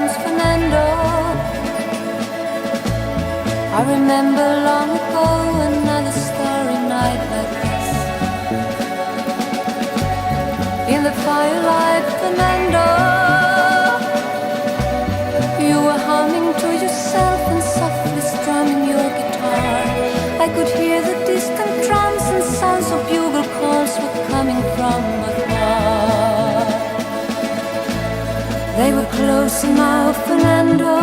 drums, Fernando. I remember long ago another starry night like this. In the firelight, Fernando, you were humming to yourself and softly strumming your guitar. I could hear the distant drums and sounds of bugle calls were coming from afar. They were closer now, Fernando.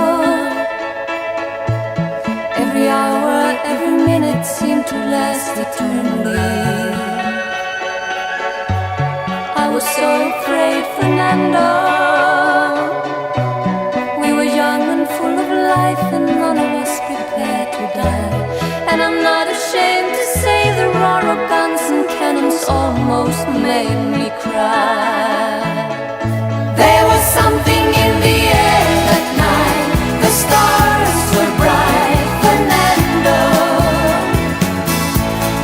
Every hour, every minute seemed to last eternally. I was so afraid, Fernando. We were young and full of life, and none of us prepared to die. And I'm not ashamed to say the roar of guns and cannons almost made me cry. There was something in the air that night. The stars were bright, Fernando.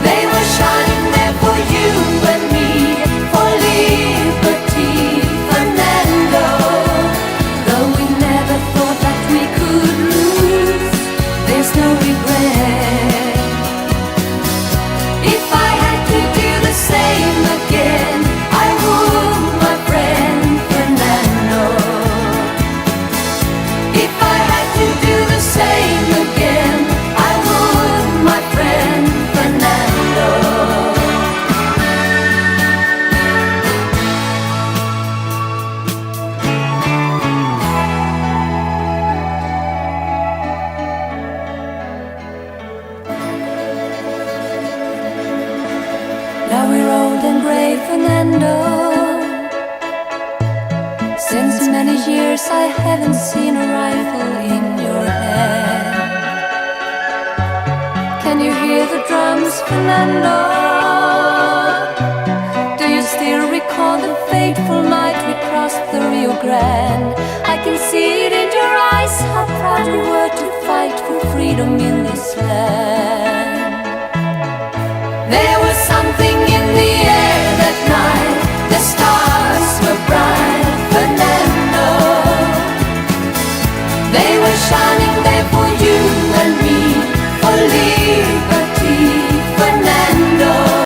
They were shining there for you and me, for liberty, Fernando. Though we never thought that we could lose, there's no regret. If I had to do the same again, I would, my friend Fernando. If I had to do the same again, I would, my friend Fernando. Now we're old and gray, Fernando. Since many years I haven't seen a rifle in your hand. Can you hear the drums, Fernando? Do you still recall the fateful night we crossed the Rio Grande? I can see it in your eyes, how proud you were to fight for freedom in this land.